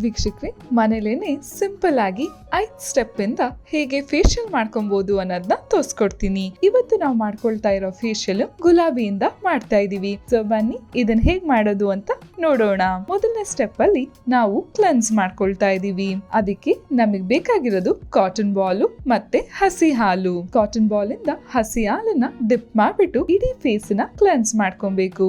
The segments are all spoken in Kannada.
ವೀಕ್ಷಕ್ರೆ, ಮನೇಲೇನೆ ಸಿಂಪಲ್ ಆಗಿ 5 ಸ್ಟೆಪ್ ಇಂದ ಹೇಗೆ ಫೇಶಿಯಲ್ ಮಾಡ್ಕೊಬಹುದು ಅನ್ನೋದನ್ನ ತೋರಿಸ್ಕೊಡ್ತೀನಿ. ಇವತ್ತು ನಾವು ಮಾಡ್ಕೊಳ್ತಾ ಇರೋ ಫೇಶಿಯಲ್ ಗುಲಾಬಿಯಿಂದ ಮಾಡ್ತಾ ಇದೀವಿ. ಸೊ ಬನ್ನಿ ಇದನ್ನ ಹೇಗ್ ಮಾಡೋದು ಅಂತ ನೋಡೋಣ. ಮೊದಲನೇ ಸ್ಟೆಪ್ ಅಲ್ಲಿ ನಾವು ಕ್ಲೆನ್ಸ್ ಮಾಡ್ಕೊಳ್ತಾ ಇದೀವಿ. ಅದಕ್ಕೆ ನಮಗೆ ಬೇಕಾಗಿರೋದು ಕಾಟನ್ ಬಾಲ್ ಮತ್ತೆ ಹಸಿ ಹಾಲು. ಕಾಟನ್ ಬಾಲ್ ಇಂದ ಹಸಿ ಹಾಲನ್ನ ಡಿಪ್ ಮಾಡ್ಬಿಟ್ಟು ಇಡೀ ಫೇಸ್ ನ ಕ್ಲೆನ್ಸ್ ಮಾಡ್ಕೊಬೇಕು.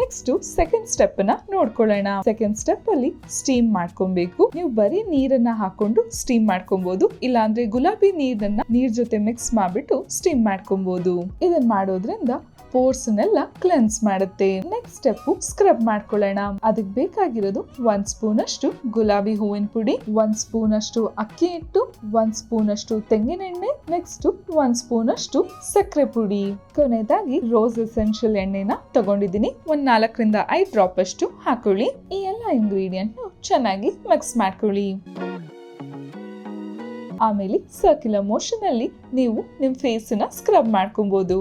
ನೆಕ್ಸ್ಟ್ ಸೆಕೆಂಡ್ ಸ್ಟೆಪ್ ನ ನೋಡ್ಕೊಳ್ಳೋಣ. ಸೆಕೆಂಡ್ ಸ್ಟೆಪ್ ಅಲ್ಲಿ ಸ್ಟೀಮ್ ಮಾಡ್ಕೊಬೇಕು. ನೀವು ಬರೀ ನೀರನ್ನ ಹಾಕೊಂಡು ಸ್ಟೀಮ್ ಮಾಡ್ಕೊಬಹುದು, ಇಲ್ಲ ಅಂದ್ರೆ ಗುಲಾಬಿ ನೀರ್ ಜೊತೆ ಮಿಕ್ಸ್ ಮಾಡ್ಬಿಟ್ಟು ಸ್ಟೀಮ್ ಮಾಡ್ಕೊಬಹುದು. ಇದನ್ನ ಮಾಡೋದ್ರಿಂದ ಪೋರ್ಸ್ ನೆಲ್ಲ ಕ್ಲೆನ್ಸ್ ಮಾಡುತ್ತೆ. ನೆಕ್ಸ್ಟ್ ಸ್ಟೆಪ್ ಸ್ಕ್ರಬ್ ಮಾಡ್ಕೊಳ್ಳೋಣ. ಅದಕ್ಕೆ ಬೇಕಾಗಿರೋದು 1 ಸ್ಪೂನ್ ಅಷ್ಟು ಗುಲಾಬಿ ಹೂವಿನ ಪುಡಿ, 1 ಸ್ಪೂನ್ ಅಷ್ಟು ಅಕ್ಕಿ ಹಿಟ್ಟು, 1 ಸ್ಪೂನ್ ಅಷ್ಟು ತೆಂಗಿನೆಣ್ಣೆ, ನೆಕ್ಸ್ಟ್ 1 ಸ್ಪೂನ್ ಅಷ್ಟು ಸಕ್ಕರೆ ಪುಡಿ. ಕೊನೆಯದಾಗಿ ರೋಸ್ ಎಸೆನ್ಷಿಯಲ್ ಎಣ್ಣೆನ ತಗೊಂಡಿದ್ದೀನಿ. 4 ರಿಂದ 5 ಡ್ರಾಪ್ ಅಷ್ಟು ಹಾಕೊಳ್ಳಿ. ಈ ಎಲ್ಲ ಇಂಗ್ರೀಡಿಯೆಂಟ್ ಚೆನ್ನಾಗಿ ಮಿಕ್ಸ್ ಮಾಡ್ಕೊಳ್ಳಿ. ಆಮೇಲೆ ಸರ್ಕ್ಯುಲರ್ ಮೋಷನ್ ಅಲ್ಲಿ ನೀವು ನಿಮ್ ಫೇಸ್ ನ ಸ್ಕ್ರಬ್ ಮಾಡ್ಕೊಬಹುದು.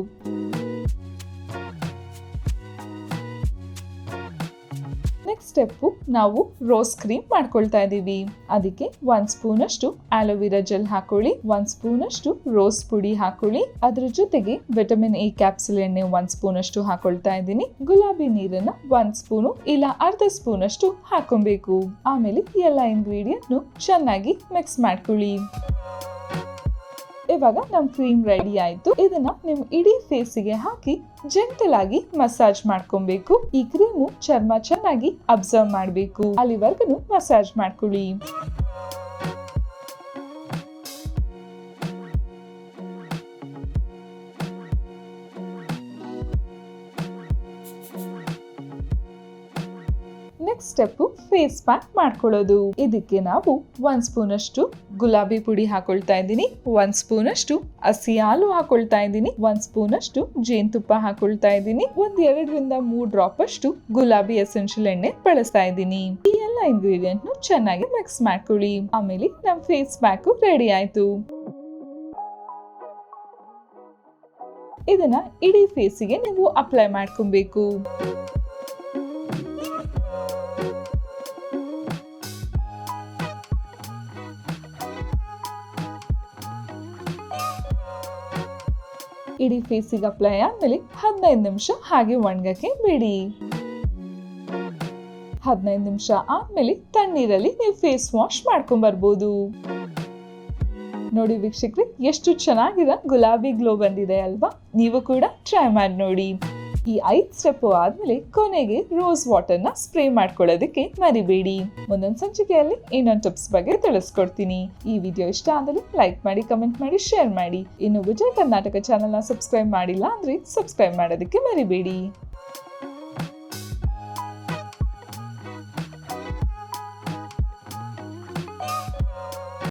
ನೆಕ್ಸ್ಟ್ ಸ್ಟೆಪ್ ನಾವು ರೋಸ್ ಕ್ರೀಮ್ ಮಾಡ್ಕೊಳ್ತಾ ಇದೀವಿ. ಅದಕ್ಕೆ 1 ಸ್ಪೂನ್ ಅಷ್ಟು ಆಲೋವೆರಾ ಜೆಲ್ ಹಾಕೊಳ್ಳಿ, 1 ಸ್ಪೂನ್ ಅಷ್ಟು ರೋಸ್ ಪುಡಿ ಹಾಕೊಳ್ಳಿ. ಅದ್ರ ಜೊತೆಗೆ ವಿಟಮಿನ್ ಎ ಕ್ಯಾಪ್ಸುಲ್ ಎಣ್ಣೆ 1 ಸ್ಪೂನ್ ಅಷ್ಟು ಹಾಕೊಳ್ತಾ ಇದ್ದೀನಿ. ಗುಲಾಬಿ ನೀರನ್ನ 1 ಸ್ಪೂನು ಇಲ್ಲ ಅರ್ಧ ಸ್ಪೂನ್ ಅಷ್ಟು ಹಾಕೊಬೇಕು. ಆಮೇಲೆ ಎಲ್ಲ ಇಂಗ್ರೀಡಿಯೆಂಟ್ ಚೆನ್ನಾಗಿ ಮಿಕ್ಸ್ ಮಾಡ್ಕೊಳ್ಳಿ. ಇವಾಗ ನಮ್ ಕ್ರೀಮ್ ರೆಡಿ ಆಯ್ತು. ಇದನ್ನ ನೀವು ಇಡೀ ಫೇಸಿಗೆ ಹಾಕಿ ಜೆಂಟಲ್ ಆಗಿ ಮಸಾಜ್ ಮಾಡ್ಕೊಬೇಕು. ಈ ಕ್ರೀಮು ಚರ್ಮ ಚೆನ್ನಾಗಿ ಅಬ್ಸರ್ವ್ ಮಾಡಬೇಕು. ಅಲ್ಲಿವರೆಗೂ ಮಸಾಜ್ ಮಾಡ್ಕೊಳ್ಳಿ. ನೆಕ್ಸ್ಟ್ ಸ್ಟೆಪ್ ಫೇಸ್ ಪ್ಯಾಕ್ ಮಾಡ್ಕೊಳ್ಳೋದು. ಇದಕ್ಕೆ ನಾವು 1 ಸ್ಪೂನ್ ಅಷ್ಟು ಗುಲಾಬಿ ಪುಡಿ ಹಾಕೊಳ್ತಾ ಇದ್ದೀನಿ, 1 ಸ್ಪೂನ್ ಅಷ್ಟು ಹಸಿ ಹಾಲು ಹಾಕೊಳ್ತಾ ಇದ್ದೀನಿ, 1 ಸ್ಪೂನ್ ಅಷ್ಟು ಜೇನುತುಪ್ಪ ಹಾಕೊಳ್ತಾ ಇದ್ದೀನಿ, 2 ರಿಂದ 3 ಡ್ರಾಪ್ ಅಷ್ಟು ಗುಲಾಬಿ ಎಸೆನ್ಷಿಯಲ್ ಎಣ್ಣೆ ಬಳಸ್ತಾ ಇದ್ದೀನಿ. ಈ ಎಲ್ಲ ಇಂಗ್ರೀಡಿಯೆಂಟ್ ಚೆನ್ನಾಗಿ ಮಿಕ್ಸ್ ಮಾಡ್ಕೊಳ್ಳಿ. ಆಮೇಲೆ ನಮ್ ಫೇಸ್ ಪ್ಯಾಕ್ ರೆಡಿ ಆಯ್ತು. ಇದನ್ನ ಇಡೀ ಫೇಸಿಗೆ ನೀವು ಅಪ್ಲೈ ಮಾಡ್ಕೊಬೇಕು. ಇಡೀ ಫೇಸಿಗೆ ಅಪ್ಲೈ ಆದ್ಮೇಲೆ 15 ನಿಮಿಷ ಹಾಗೆ ಒಣಗಕ್ಕೆ ಬಿಡಿ. 15 ನಿಮಿಷ ಆದ್ಮೇಲೆ ತಣ್ಣೀರಲ್ಲಿ ನೀವು ಫೇಸ್ ವಾಶ್ ಮಾಡ್ಕೊಂಡ್ ಬರ್ಬೋದು. ನೋಡಿ ವೀಕ್ಷಕರೇ, ಎಷ್ಟು ಚೆನ್ನಾಗಿರೋ ಗುಲಾಬಿ ಗ್ಲೋ ಬಂದಿದೆ ಅಲ್ವಾ? ನೀವು ಕೂಡ ಟ್ರೈ ಮಾಡಿ ನೋಡಿ. ಈ 5 ಸ್ಟೆಪ್ ಆದ್ಮೇಲೆ ಕೊನೆಗೆ ರೋಸ್ ವಾಟರ್ ನ ಸ್ಪ್ರೇ ಮಾಡ್ಕೊಳ್ಳೋದಕ್ಕೆ ಮರಿಬೇಡಿ. ಮುಂದೊಂದು ಸಂಚಿಕೆಯಲ್ಲಿ ಇನ್ನೊಂದು ಟಿಪ್ಸ್ ಬಗ್ಗೆ ತಿಳಿಸ್ಕೊಡ್ತೀನಿ. ಈ ವಿಡಿಯೋ ಇಷ್ಟ ಆದಲ್ಲಿ ಲೈಕ್ ಮಾಡಿ, ಕಮೆಂಟ್ ಮಾಡಿ, ಶೇರ್ ಮಾಡಿ. ಇನ್ನು ವಿಜಯ್ ಕರ್ನಾಟಕ ಚಾನೆಲ್ ನ ಸಬ್ಸ್ಕ್ರೈಬ್ ಮಾಡಿಲ್ಲ ಅಂದ್ರೆ ಸಬ್ಸ್ಕ್ರೈಬ್ ಮಾಡೋದಕ್ಕೆ ಮರಿಬೇಡಿ.